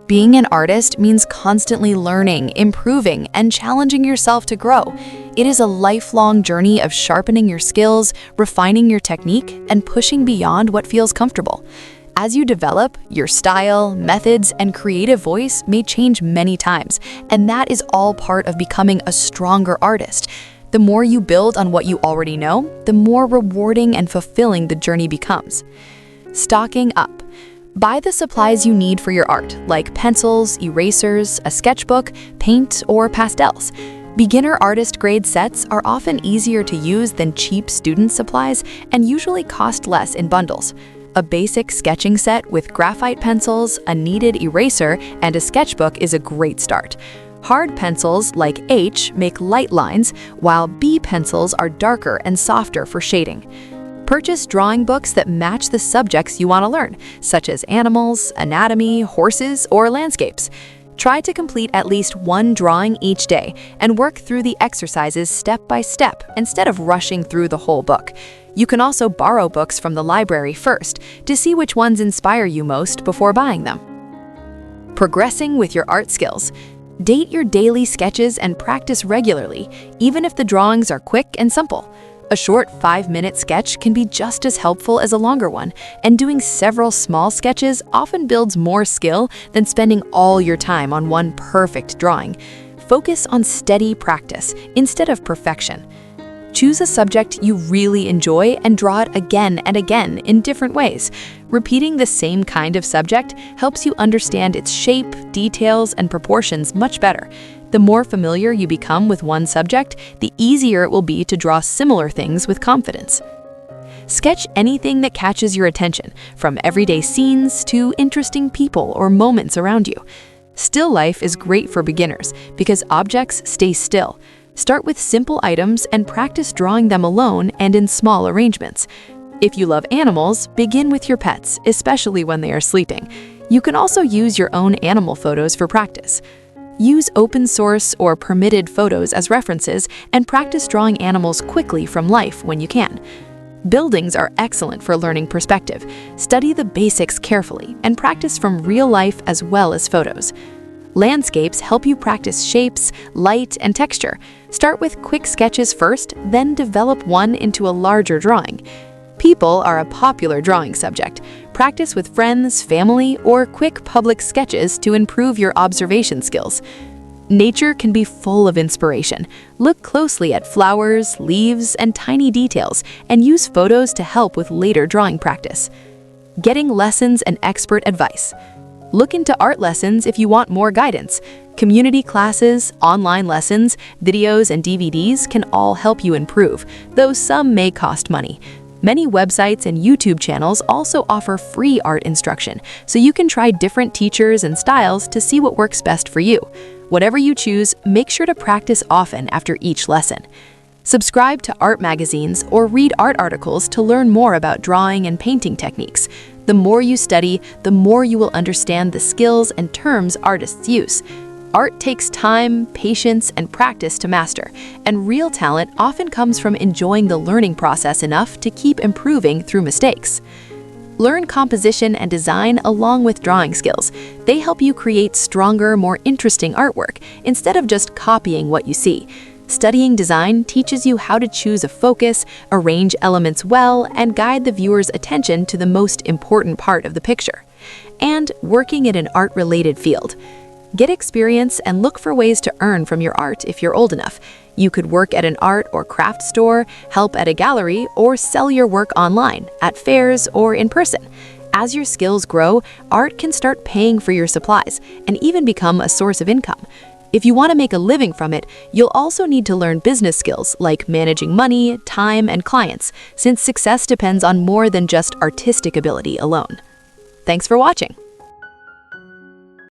Being an artist means constantly learning, improving, and challenging yourself to grow. It is a lifelong journey of sharpening your skills, refining your technique, and pushing beyond what feels comfortable. As you develop, your style, methods, and creative voice may change many times, and that is all part of becoming a stronger artist. The more you build on what you already know, the more rewarding and fulfilling the journey becomes. Stocking up. Buy the supplies you need for your art, like pencils, erasers, a sketchbook, paint, or pastels. Beginner artist grade sets are often easier to use than cheap student supplies and usually cost less in bundles. A basic sketching set with graphite pencils, a kneaded eraser, and a sketchbook is a great start. Hard pencils like H make light lines, while B pencils are darker and softer for shading. Purchase drawing books that match the subjects you want to learn, such as animals, anatomy, horses, or landscapes. Try to complete at least one drawing each day and work through the exercises step by step instead of rushing through the whole book. You can also borrow books from the library first to see which ones inspire you most before buying them. Progressing with your art skills. Date your daily sketches and practice regularly, even if the drawings are quick and simple. A short 5-minute sketch can be just as helpful as a longer one, and doing several small sketches often builds more skill than spending all your time on one perfect drawing. Focus on steady practice instead of perfection. Choose a subject you really enjoy and draw it again and again in different ways. Repeating the same kind of subject helps you understand its shape, details, and proportions much better. The more familiar you become with one subject, the easier it will be to draw similar things with confidence. Sketch anything that catches your attention, from everyday scenes to interesting people or moments around you. Still life is great for beginners because objects stay still. Start with simple items and practice drawing them alone and in small arrangements. If you love animals, begin with your pets, especially when they are sleeping. You can also use your own animal photos for practice. Use open source or permitted photos as references and practice drawing animals quickly from life when you can. Buildings are excellent for learning perspective. Study the basics carefully and practice from real life as well as photos. Landscapes help you practice shapes, light, and texture. Start with quick sketches first, then develop one into a larger drawing. People are a popular drawing subject. Practice with friends, family, or quick public sketches to improve your observation skills. Nature can be full of inspiration. Look closely at flowers, leaves, and tiny details, and use photos to help with later drawing practice. Getting lessons and expert advice. Look into art lessons if you want more guidance. Community classes, online lessons, videos, and DVDs can all help you improve, though some may cost money. Many websites and YouTube channels also offer free art instruction, so you can try different teachers and styles to see what works best for you. Whatever you choose, make sure to practice often after each lesson. Subscribe to art magazines or read art articles to learn more about drawing and painting techniques. The more you study, the more you will understand the skills and terms artists use. Art takes time, patience, and practice to master, and real talent often comes from enjoying the learning process enough to keep improving through mistakes. Learn composition and design along with drawing skills. They help you create stronger, more interesting artwork instead of just copying what you see. Studying design teaches you how to choose a focus, arrange elements well, and guide the viewer's attention to the most important part of the picture. And working in an art-related field. Get experience and look for ways to earn from your art if you're old enough. You could work at an art or craft store, help at a gallery, or sell your work online, at fairs, or in person. As your skills grow, art can start paying for your supplies and even become a source of income. If you want to make a living from it, you'll also need to learn business skills like managing money, time, and clients, since success depends on more than just artistic ability alone. Thanks for watching.